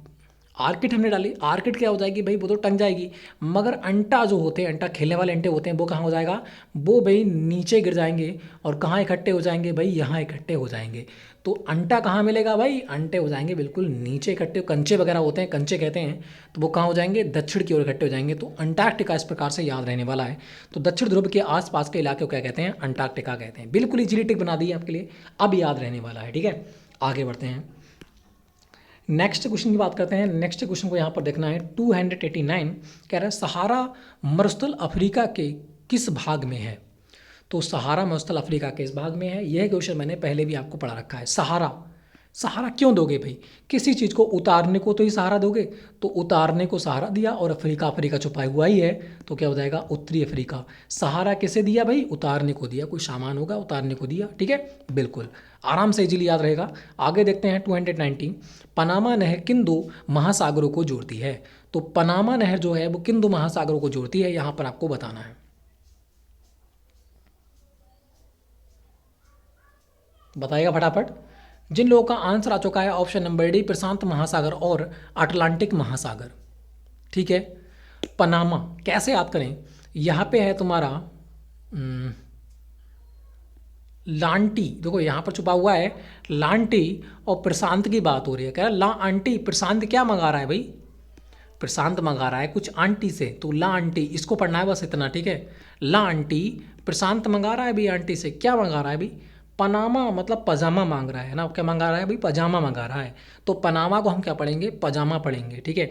A: आर्किट हमने डाली, आर्किट क्या हो जाएगी भाई, वो तो टंग जाएगी। मगर अंटा जो होते हैं, अंटा खेलने वाले अंटे होते हैं, वो कहाँ हो जाएगा, वो भाई नीचे गिर जाएंगे। और कहाँ इकट्ठे हो जाएंगे भाई, यहाँ इकट्ठे हो जाएंगे। तो अंटा कहाँ मिलेगा भाई, अंटे हो जाएंगे बिल्कुल नीचे इकट्ठे, कंचे वगैरह होते हैं, कंचे कहते हैं, तो वो कहाँ हो जाएंगे, दक्षिण की ओर इकट्ठे हो जाएंगे। तो अंटार्कटिका इस प्रकार से याद रहने वाला है। तो दक्षिण ध्रुव के आसपास के इलाके को क्या कहते हैं, अंटार्कटिका कहते हैं। बिल्कुल इजीली टिक बना दी है आपके लिए, अब याद रहने वाला है, ठीक है। आगे बढ़ते हैं, नेक्स्ट क्वेश्चन की बात करते हैं। नेक्स्ट क्वेश्चन को यहाँ पर देखना है 289, कह रहा है सहारा मरुस्थल अफ्रीका के किस भाग में है। तो सहारा मरुस्थल अफ्रीका के इस भाग में है। यह क्वेश्चन मैंने पहले भी आपको पढ़ा रखा है। सहारा, सहारा क्यों दोगे भाई, किसी चीज़ को उतारने को तो ही सहारा दोगे, तो उतारने को सहारा दिया, और अफ्रीका, अफ्रीका छुपा हुआ ही है, तो क्या हो जाएगा, उत्तरी अफ्रीका। सहारा किसे दिया भाई, उतारने को दिया, कोई सामान होगा उतारने को दिया, ठीक है, बिल्कुल आराम से इजीली याद रहेगा। आगे देखते हैं 290, पनामा नहर किन दो महासागरों को जोड़ती है। तो पनामा नहर जो है वो किन दो महासागरों को जोड़ती है, यहाँ पर आपको बताना है। बताइएगा फटाफट। जिन लोगों का आंसर आ चुका है ऑप्शन नंबर डी, प्रशांत महासागर और अटलांटिक महासागर, ठीक है। पनामा कैसे याद करें, यहाँ पे है तुम्हारा लांटी, देखो यहाँ पर छुपा हुआ है लांटी, और प्रशांत की बात हो रही है, कह रहा ला आंटी, प्रशांत क्या मंगा रहा है भाई, प्रशांत मंगा रहा है कुछ आंटी से, तो ला आंटी, इसको पढ़ना है बस इतना, ठीक है। ला आंटी, प्रशांत मंगा रहा है भाई आंटी से, क्या मंगा रहा है भाई, पनामा मतलब पजामा मांग रहा है ना, क्या मंगा रहा है भाई, पजामा मंगा रहा है। तो पनामा को हम क्या पढ़ेंगे, पजामा पढ़ेंगे, ठीक है।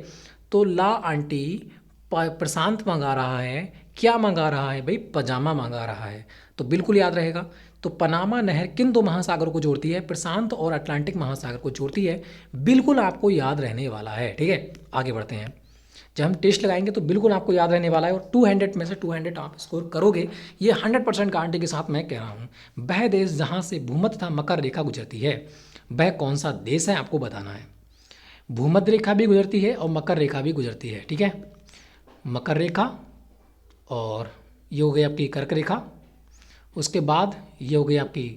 A: तो ला आंटी, प्रशांत मंगा रहा है, क्या मंगा रहा है भाई, पजामा मंगा रहा है। तो बिल्कुल याद रहेगा। तो पनामा नहर किन दो महासागरों को जोड़ती है, प्रशांत और अटलांटिक महासागर को जोड़ती है। बिल्कुल आपको याद रहने वाला है, ठीक है। आगे बढ़ते हैं, जब हम टेस्ट लगाएंगे तो बिल्कुल आपको याद रहने वाला है, और 200 में से 200 आप स्कोर करोगे, ये 100% गारंटी के साथ मैं कह रहा हूँ। वह देश जहाँ से भूमध्य तथा मकर रेखा गुजरती है, वह कौन सा देश है, आपको बताना है। भूमध्य रेखा भी गुजरती है और मकर रेखा भी गुजरती है, ठीक है। मकर रेखा, और ये हो गई आपकी कर्क रेखा, उसके बाद ये हो गई आपकी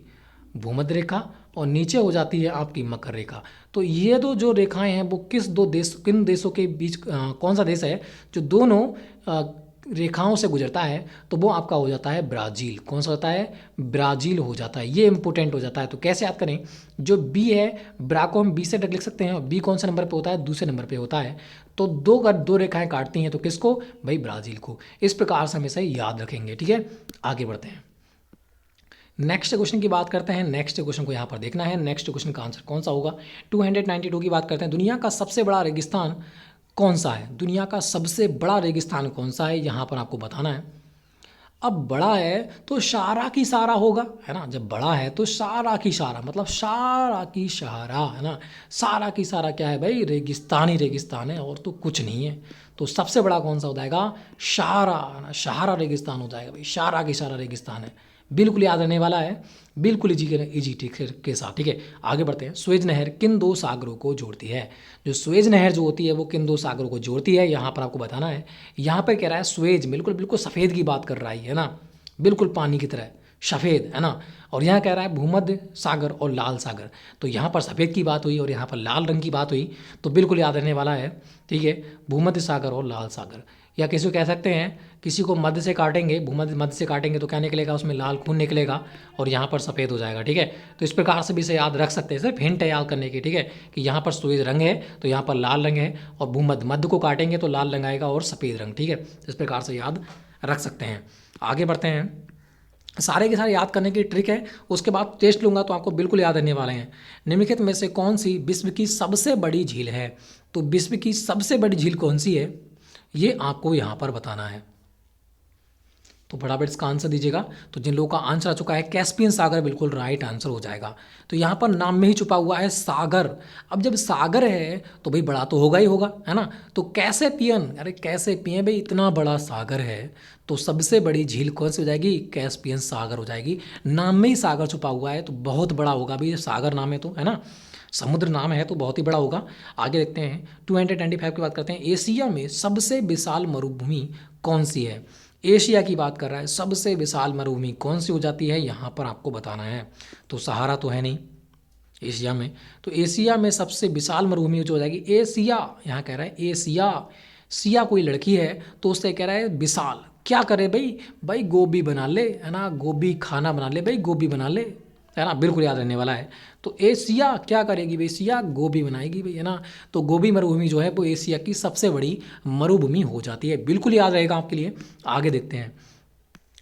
A: भूमध्य रेखा, और नीचे हो जाती है आपकी मकर रेखा। तो ये दो जो रेखाएं हैं वो किस दो देश, किन देशों के बीच, कौन सा देश है जो दोनों रेखाओं से गुजरता है, तो वो आपका हो जाता है ब्राज़ील। कौन सा होता है, ब्राज़ील हो जाता है, ये इंपॉर्टेंट हो जाता है। तो कैसे याद करें, जो बी है, ब्रा को हम बी से लिख सकते हैं, और बी कौन से नंबर पे होता है, दूसरे नंबर पे होता है। तो दो रेखाएं काटती हैं, तो किसको भाई, ब्राज़ील को। इस प्रकार से हमेशा याद रखेंगे, ठीक है। आगे बढ़ते हैं, नेक्स्ट क्वेश्चन की बात करते हैं। नेक्स्ट क्वेश्चन को यहाँ पर देखना है, नेक्स्ट क्वेश्चन का आंसर कौन सा होगा। 292 की बात करते हैं, दुनिया का सबसे बड़ा रेगिस्तान कौन सा है, दुनिया का सबसे बड़ा रेगिस्तान कौन सा है, यहाँ पर आपको बताना है। अब बड़ा है तो सारा की सारा होगा, है ना, जब बड़ा है तो सारा की सारा, मतलब सारा की सारा, है ना, सारा की सारा क्या है भाई, रेगिस्तान ही रेगिस्तान है, और तो कुछ नहीं है। तो सबसे बड़ा कौन सा हो जाएगा, सहारा, है ना, सहारा रेगिस्तान हो जाएगा भाई, सारा की सारा रेगिस्तान है। बिल्कुल याद रहने वाला है, बिल्कुल इजी के साथ, ठीक है। आगे बढ़ते हैं, स्वेज नहर किन दो सागरों को जोड़ती है। जो स्वेज नहर जो होती है वो किन दो सागरों को जोड़ती है, यहाँ पर आपको बताना है। यहाँ पर कह रहा है स्वेज, बिल्कुल बिल्कुल सफ़ेद की बात कर रहा है ना, बिल्कुल पानी की तरह सफ़ेद, है ना। और यहाँ कह रहा है भूमध्य सागर और लाल सागर, तो यहाँ पर सफ़ेद की बात हुई और यहाँ पर लाल रंग की बात हुई, तो बिल्कुल याद रहने वाला है, ठीक है, भूमध्य सागर और लाल सागर। या किसी को कह सकते हैं, किसी को मध्य से काटेंगे, भूमध्य मध्य से काटेंगे तो क्या निकलेगा, उसमें लाल खून निकलेगा, और यहाँ पर सफ़ेद हो जाएगा, ठीक है। तो इस प्रकार से भी इसे याद रख सकते हैं, सिर्फ हिंट है याद करने की, ठीक है, कि यहाँ पर सूरज रंग है तो यहाँ पर लाल रंग है, और भूमध्य मध्य को काटेंगे तो लाल रंग आएगा और सफ़ेद रंग, ठीक है। इस प्रकार से याद रख सकते हैं। आगे बढ़ते हैं, सारे के सारे याद करने की ट्रिक है, उसके बाद टेस्ट लूँगा तो आपको बिल्कुल याद रहने वाले हैं। निम्नलिखित में से कौन सी विश्व की सबसे बड़ी झील है, तो विश्व की सबसे बड़ी झील कौन सी है, ये आपको यहाँ पर बताना है। तो फटाफट इसका आंसर दीजिएगा। तो जिन लोगों का आंसर आ चुका है कैस्पियन सागर, बिल्कुल राइट आंसर हो जाएगा। तो यहाँ पर नाम में ही छुपा हुआ है सागर। अब जब सागर है तो भाई बड़ा तो होगा ही होगा, है ना। तो कैसे पियन, अरे कैसे पिए भाई, इतना बड़ा सागर है तो सबसे बड़ी झील कौन सी हो जाएगी, कैस्पियन सागर हो जाएगी। नाम में ही सागर छुपा हुआ है तो बहुत बड़ा होगा भाई, सागर नाम है तो, है ना, समुद्र नाम है तो बहुत ही बड़ा होगा। आगे देखते हैं 225 की बात करते हैं, एशिया में सबसे विशाल मरुभूमि कौन सी है। एशिया की बात कर रहा है, सबसे विशाल मरुभूमि कौन सी हो जाती है, यहाँ पर आपको बताना है। तो सहारा तो है नहीं एशिया में, तो एशिया में सबसे विशाल मरुभूमि जो हो जाएगी एशिया, यहाँ कह रहा है एशिया। सिया कोई लड़की है तो उससे कह रहा है विशाल, क्या करे भाई, भाई गोभी बना ले, है ना, गोभी खाना बना ले भाई, गोभी बना ले, है ना, बिल्कुल याद रहने वाला है। तो एशिया क्या करेगी भाई, एशिया गोभी बनाएगी भाई, है ना। तो गोभी मरुभूमि जो है वो एशिया की सबसे बड़ी मरुभूमि हो जाती है, बिल्कुल याद रहेगा आपके लिए। आगे देखते हैं,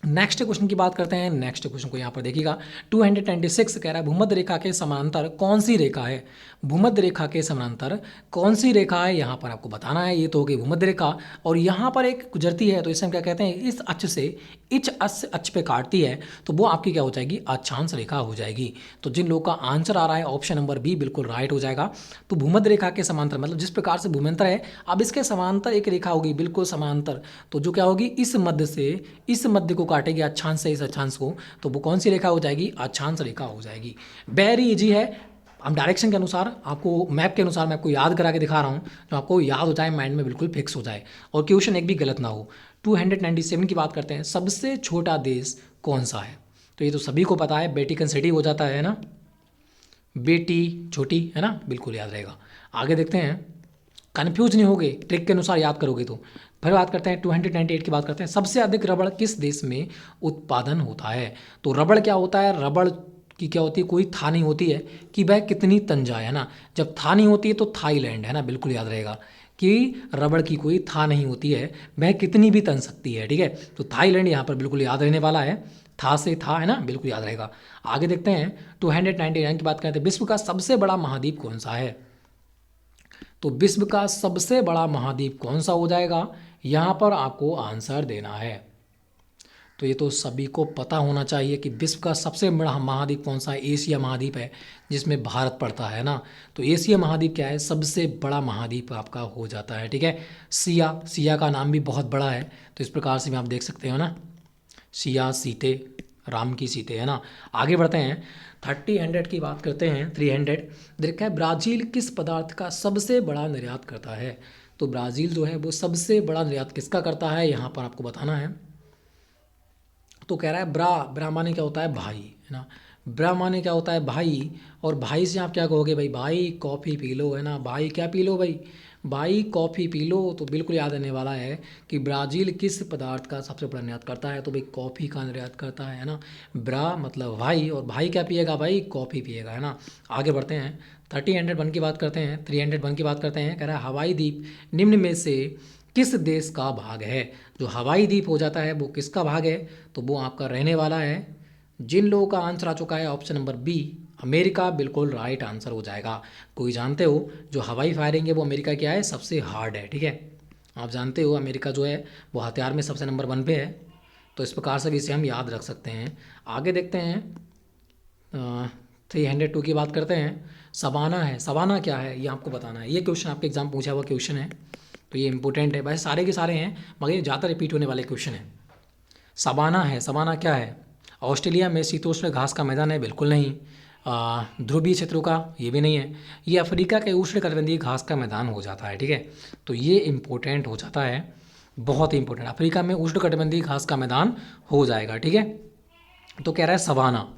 A: नेक्स्ट क्वेश्चन की बात करते हैं। नेक्स्ट क्वेश्चन को यहाँ पर देखिएगा, 226 कह रहा है भूमध्य रेखा के समानांतर कौन सी रेखा है, भूमध्य रेखा के समानांतर कौन सी रेखा है, यहाँ पर आपको बताना है। ये तो हो गई भूमध्य रेखा, और यहाँ पर एक गुजरती है, तो इसे हम क्या कहते हैं, इस अक्ष से इस अक्ष पे काटती है, तो वो आपकी क्या हो जाएगी, अक्षांश रेखा हो जाएगी। तो जिन लोगों का आंसर आ रहा है ऑप्शन नंबर बी बिल्कुल राइट हो जाएगा। तो भूमध्य रेखा के समांतर मतलब जिस प्रकार से भूमंतर है, अब इसके समांतर एक रेखा होगी बिल्कुल समांतर, तो जो क्या होगी, इस मध्य से इस मध्य को काटेगी अक्षांश से इस अक्षांश को, तो वो कौन सी रेखा हो जाएगी, अक्षांश रेखा हो जाएगी। वेरी इजी है, हम डायरेक्शन के अनुसार आपको, मैप के अनुसार मैं आपको याद करा के दिखा रहा हूँ, जो आपको याद हो जाए, माइंड में बिल्कुल फिक्स हो जाए, और क्वेश्चन एक भी गलत ना हो। 297 की बात करते हैं, सबसे छोटा देश कौन सा है, तो ये तो सभी को पता है, वेटिकन सिटी हो जाता है ना, बेटी छोटी, है ना, बिल्कुल याद रहेगा। आगे देखते हैं, कन्फ्यूज नहीं होगे, ट्रिक के अनुसार याद करोगे तो। फिर बात करते हैं 298 की बात करते हैं, सबसे अधिक रबड़ किस देश में उत्पादन होता है। तो रबड़ क्या होता है, रबड़ की क्या होती है, कोई था नहीं होती है कि वह कितनी तन जाए, है ना। जब था नहीं होती है तो थाईलैंड, है ना, बिल्कुल याद रहेगा कि रबड़ की कोई था नहीं होती है, वह कितनी भी तन सकती है, ठीक है। तो थाईलैंड यहाँ पर बिल्कुल याद रहने वाला है, था से था, है ना, बिल्कुल याद रहेगा। आगे देखते हैं 299 की बात करते हैं, विश्व का सबसे बड़ा महाद्वीप कौन सा है। तो विश्व का सबसे बड़ा महाद्वीप कौन सा हो जाएगा, यहाँ पर आपको आंसर देना है। तो ये तो सभी को पता होना चाहिए कि विश्व का सबसे बड़ा महाद्वीप कौन सा है, एशिया महाद्वीप है, जिसमें भारत पड़ता है ना। तो एशिया महाद्वीप क्या है, सबसे बड़ा महाद्वीप आपका हो जाता है, ठीक है। सिया, सिया का नाम भी बहुत बड़ा है, तो इस प्रकार से भी आप देख सकते हो ना, सिया सीते, राम की सीते, है ना। आगे बढ़ते हैं, 300 की बात करते हैं, 300 देखा है, ब्राज़ील किस पदार्थ का सबसे बड़ा निर्यात करता है। तो ब्राज़ील जो है वो सबसे बड़ा निर्यात किसका करता है, यहाँ पर आपको बताना है। तो कह रहा है ब्रा, ब्रा माने क्या होता है, भाई, है ना, ब्रा माने क्या होता है, भाई, और भाई से आप क्या कहोगे भाई, भाई कॉफ़ी पी लो, है ना, भाई क्या पी लो भाई, भाई कॉफ़ी पी लो। तो बिल्कुल याद आने वाला है कि ब्राज़ील किस पदार्थ का सबसे बड़ा निर्यात करता है, तो भाई कॉफ़ी का निर्यात करता है ना। ब्रा मतलब भाई, और भाई क्या पिएगा, भाई कॉफ़ी पिएगा, है ना। आगे बढ़ते हैं, 301 की बात करते हैं, 301 की बात करते हैं, कह रहा है हवाई द्वीप निम्न में से किस देश का भाग है। जो हवाई द्वीप हो जाता है वो किसका भाग है, तो वो आपका रहने वाला है, जिन लोगों का आंसर आ चुका है ऑप्शन नंबर बी, अमेरिका, बिल्कुल राइट आंसर हो जाएगा। कोई जानते हो जो हवाई फायरिंग है वो अमेरिका क्या है, सबसे हार्ड है, ठीक है। आप जानते हो अमेरिका जो है वो हथियार में सबसे नंबर 1 पे है, तो इस प्रकार से भी इसे हम याद रख सकते हैं। आगे देखते हैं, 302 की बात करते हैं, सवाना है, सवाना क्या है ये आपको बताना है। ये क्वेश्चन आपके एग्जाम पूछा हुआ क्वेश्चन है, तो ये इंपॉर्टेंट है, वैसे सारे के सारे हैं मगर ये ज़्यादा रिपीट होने वाले क्वेश्चन हैं। सवाना है, सवाना क्या है, ऑस्ट्रेलिया में शीतोष्ण घास का मैदान है, बिल्कुल नहीं। ध्रुवीय क्षेत्रों का, ये भी नहीं है। ये अफ्रीका के उष्णकटिबंधीय घास का मैदान हो जाता है, ठीक है। तो ये इंपॉर्टेंट हो जाता है, बहुत ही इंपॉर्टेंट, अफ्रीका में उष्णकटिबंधीय घास का मैदान हो जाएगा, ठीक है। तो कह रहा है सवाना,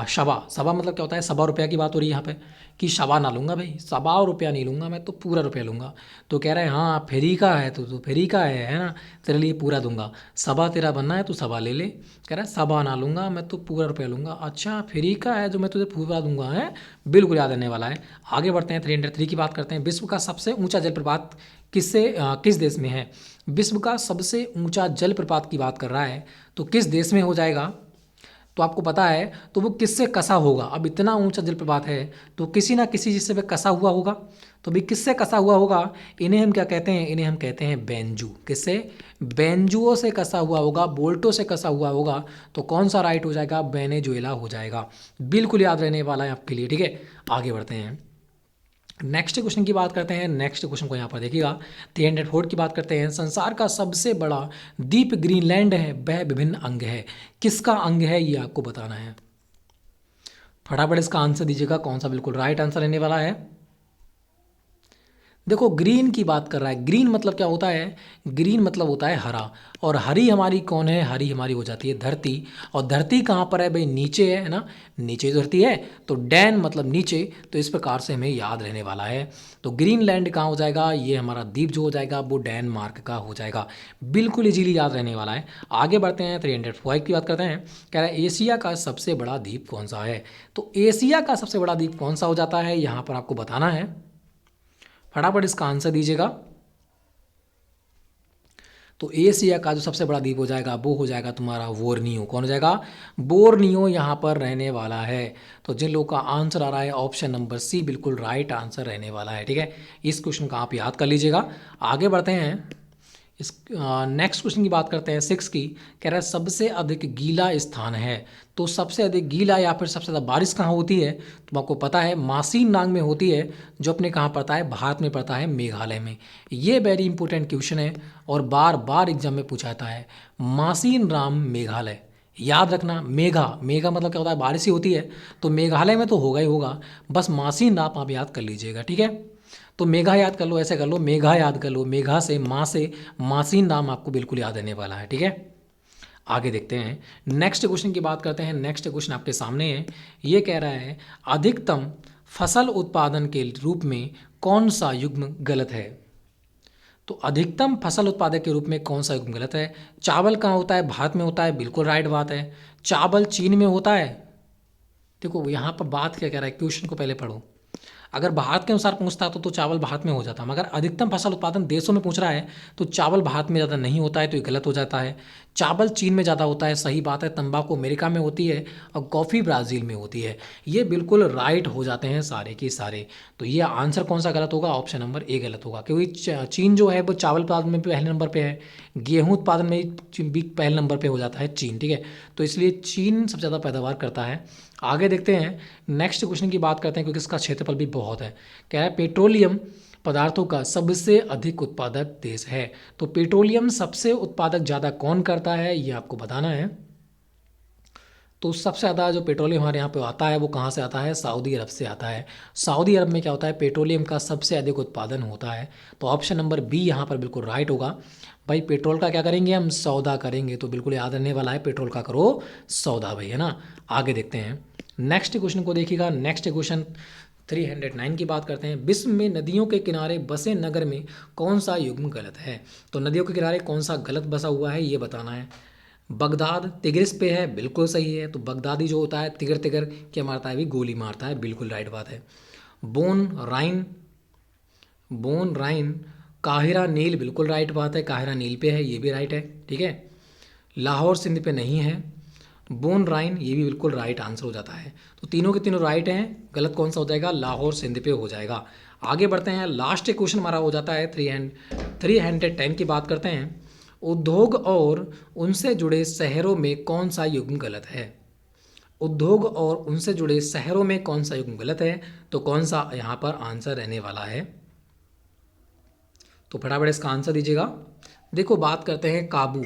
A: शवा, सवा मतलब क्या होता है, 1.25 रुपया की बात हो रही है यहाँ पे, कि शवा ना लूँगा भाई, 1.25 रुपया नहीं लूँगा मैं, तो पूरा रुपया लूँगा। तो कह रहा है हाँ फेरी का है, तो फेरी का है ना, तेरे लिए पूरा दूंगा, सवा तेरा बनना है तो सवा ले ले। कह रहा है सवा ना लूँगा मैं, तो पूरा रुपया लूँगा, अच्छा फेरी का है जो मैं तुझे पूरा दूंगा, है, बिल्कुल याद रहने वाला है। आगे बढ़ते हैं, 303 की बात करते हैं, विश्व का सबसे ऊँचा जलप्रपात किस देश में है। विश्व का सबसे ऊँचा जलप्रपात की बात कर रहा है, तो किस देश में हो जाएगा, तो आपको पता है तो वो किससे कसा होगा। अब इतना ऊंचा जलप्रपात है तो किसी ना किसी चीज़ से वह कसा हुआ होगा, तो भी किससे कसा हुआ होगा, इन्हें हम क्या कहते हैं, इन्हें हम कहते हैं बेंजू। किससे, बेंजुओं से कसा हुआ होगा, बोल्टो से कसा हुआ होगा। तो कौन सा राइट हो जाएगा, वेनेजुएला हो जाएगा, बिल्कुल याद रहने वाला है आपके लिए, ठीक है। आगे बढ़ते हैं, नेक्स्ट क्वेश्चन की बात करते हैं। नेक्स्ट क्वेश्चन को यहाँ पर देखिएगा, 304 की बात करते हैं, संसार का सबसे बड़ा द्वीप ग्रीनलैंड है, वह विभिन्न अंग है, किसका अंग है ये आपको बताना है। फटाफट इसका आंसर दीजिएगा, कौन सा बिल्कुल राइट आंसर रहने वाला है। देखो ग्रीन की बात कर रहा है, ग्रीन मतलब क्या होता है, ग्रीन मतलब होता है हरा, और हरी हमारी कौन है, हरी हमारी हो जाती है धरती। और धरती कहाँ पर है भाई, नीचे है ना, नीचे धरती है, तो डैन मतलब नीचे, तो इस प्रकार से हमें याद रहने वाला है। तो ग्रीनलैंड कहाँ हो जाएगा, ये हमारा द्वीप जो हो जाएगा वो डेनमार्क का हो जाएगा, बिल्कुल इजीली याद रहने वाला है। आगे बढ़ते हैं, 305 की बात करते हैं। कह रहा है एशिया का सबसे बड़ा द्वीप कौन सा है। तो एशिया का सबसे बड़ा द्वीप कौन सा हो जाता है, यहाँ पर आपको बताना है, फटाफट इसका आंसर दीजिएगा। तो एशिया का जो सबसे बड़ा द्वीप हो जाएगा वो हो जाएगा तुम्हारा बोर्नियो। कौन हो जाएगा, बोर्नियो यहाँ पर रहने वाला है। तो जिन लोगों का आंसर आ रहा है ऑप्शन नंबर सी बिल्कुल राइट आंसर रहने वाला है। ठीक है, इस क्वेश्चन का आप याद कर लीजिएगा। आगे बढ़ते हैं, इस नेक्स्ट क्वेश्चन की बात करते हैं 6 की। कह रहा है सबसे अधिक गीला स्थान है। तो सबसे अधिक गीला या फिर सबसे ज़्यादा बारिश कहाँ होती है, तो आपको पता है मासीन नांग में होती है, जो अपने कहाँ पड़ता है, भारत में पड़ता है, मेघालय में। ये वेरी इंपॉर्टेंट क्वेश्चन है और बार बार एग्जाम में पूछा जाता है। मासीन राम मेघालय, याद रखना। मेघा, मेघा मतलब क्या होता है, बारिश ही होती है, तो मेघालय में तो होगा ही होगा, बस मासीन राम आप याद कर लीजिएगा। ठीक है, तो मेघा याद कर लो, ऐसे कर लो, मेघा याद कर लो, मेघा से माँ से मासीन नाम आपको बिल्कुल याद रहने वाला है। ठीक है, आगे देखते हैं, नेक्स्ट क्वेश्चन की बात करते हैं। नेक्स्ट क्वेश्चन आपके सामने है, ये कह रहा है अधिकतम फसल उत्पादन के रूप में कौन सा युग्म गलत है। तो अधिकतम फसल उत्पादक के रूप में कौन सा युग्म गलत है। चावल कहाँ होता है, भारत में होता है, बिल्कुल राइट बात है। चावल चीन में होता है। देखो यहाँ पर बात क्या कह रहा है, क्वेश्चन को पहले पढ़ो। अगर भारत के अनुसार पूछता तो चावल भारत में हो जाता, मगर अधिकतम फसल उत्पादन देशों में पूछ रहा है तो चावल भारत में ज़्यादा नहीं होता है, तो ये गलत हो जाता है। चावल चीन में ज़्यादा होता है, सही बात है। तंबाकू अमेरिका में होती है और कॉफ़ी ब्राज़ील में होती है। ये बिल्कुल राइट हो जाते हैं सारे के सारे। तो ये आंसर कौन सा गलत होगा, ऑप्शन नंबर ए गलत होगा, क्योंकि चीन जो है वो चावल उत्पादन में भी पहले नंबर पर है, गेहूँ उत्पादन में भी पहले नंबर पर हो जाता है चीन। ठीक है, तो इसलिए चीन सबसे ज़्यादा पैदावार करता है। आगे देखते हैं, नेक्स्ट क्वेश्चन की बात करते हैं, क्योंकि इसका क्षेत्रफल भी बहुत है। क्या है, पेट्रोलियम पदार्थों का सबसे अधिक उत्पादक देश है। तो पेट्रोलियम सबसे उत्पादक ज़्यादा कौन करता है, ये आपको बताना है। तो सबसे ज़्यादा जो पेट्रोलियम हमारे यहाँ पे आता है वो कहाँ से आता है, सऊदी अरब से आता है। सऊदी अरब में क्या होता है, पेट्रोलियम का सबसे अधिक उत्पादन होता है। तो ऑप्शन नंबर बी यहाँ पर बिल्कुल राइट होगा। भाई पेट्रोल का क्या करेंगे हम, सौदा करेंगे, तो बिल्कुल याद रहने वाला है, पेट्रोल का करो सौदा भाई, है ना। आगे देखते हैं, नेक्स्ट क्वेश्चन को देखिएगा। नेक्स्ट क्वेश्चन 309 की बात करते हैं। विश्व में नदियों के किनारे बसे नगर में कौन सा युग्म गलत है। तो नदियों के किनारे कौन सा गलत बसा हुआ है, ये बताना है। बगदाद तिग्रिस पे है, बिल्कुल सही है। तो बगदादी जो होता है तिगर तिगर क्या मारता है, भी गोली मारता है, बिल्कुल राइट बात है। बोन राइन, बोन राइन काहिरा नील, बिल्कुल राइट बात है, काहिरा नील पे है, ये भी राइट है। ठीक है, लाहौर सिंध पे नहीं है। बोन राइन ये भी बिल्कुल राइट आंसर हो जाता है। तो तीनों के तीनों राइट हैं, गलत कौन सा हो जाएगा, लाहौर सिंध पे हो जाएगा। आगे बढ़ते हैं, लास्ट क्वेश्चन हमारा हो जाता है 310 की बात करते हैं। उद्योग और उनसे जुड़े शहरों में कौन सा युग्म गलत है। उद्योग और उनसे जुड़े शहरों में कौन सा युग्म गलत है, तो कौन सा यहाँ पर आंसर रहने वाला है। तो फटाफट इसका आंसर दीजिएगा। देखो बात करते हैं काबू,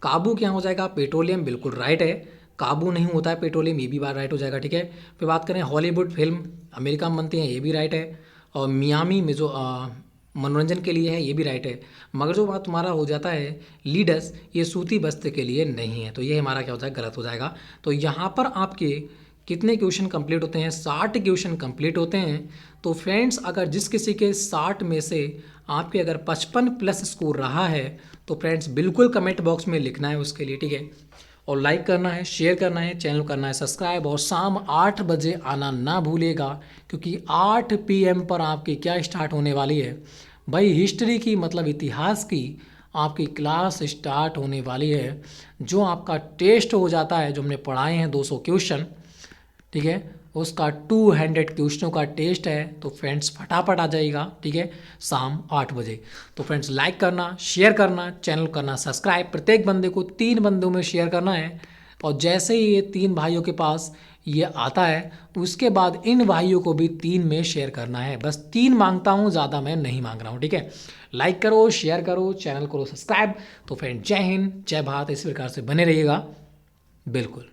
A: काबू क्या हो जाएगा, पेट्रोलियम, बिल्कुल राइट है। काबू नहीं होता है पेट्रोलियम, ये भी बात राइट हो जाएगा। ठीक है, फिर बात करें हॉलीवुड फिल्म अमेरिका में बनती हैं, ये भी राइट है। और मियामी में जो मनोरंजन के लिए है, ये भी राइट है। मगर जो बात तुम्हारा हो जाता है लीडर्स, ये सूती वस्त्र के लिए नहीं है, तो ये हमारा क्या हो जाएगा, गलत हो जाएगा। तो यहाँ पर आपके कितने क्वेश्चन कंप्लीट होते हैं, 60 क्वेश्चन कंप्लीट होते हैं। तो फ्रेंड्स अगर जिस किसी के 60 में से आपके अगर 55 प्लस स्कोर रहा है तो फ्रेंड्स बिल्कुल कमेंट बॉक्स में लिखना है उसके लिए। ठीक है, और लाइक करना है, शेयर करना है, चैनल करना है सब्सक्राइब, और शाम 8 बजे आना ना भूलिएगा, क्योंकि 8 PM पर आपकी क्या स्टार्ट होने वाली है भाई, हिस्ट्री की मतलब इतिहास की आपकी क्लास स्टार्ट होने वाली है। जो आपका टेस्ट हो जाता है, जो हमने पढ़ाए हैं 200 क्वेश्चन, ठीक है, उसका 200 क्वेश्चनों का टेस्ट है। तो फ्रेंड्स फटाफट आ जाइएगा, ठीक है, शाम 8 बजे। तो फ्रेंड्स लाइक करना, शेयर करना, चैनल करना सब्सक्राइब, प्रत्येक बंदे को 3 बंदों में शेयर करना है। और जैसे ही ये 3 भाइयों के पास ये आता है, उसके बाद इन भाइयों को भी 3 में शेयर करना है। बस 3 मांगता हूँ, ज़्यादा मैं नहीं मांग रहा हूँ। ठीक है, लाइक करो, शेयर करो, चैनल करो सब्सक्राइब। तो फ्रेंड जय हिंद, जय भारत, इस प्रकार से बने रहिएगा। बिल्कुल।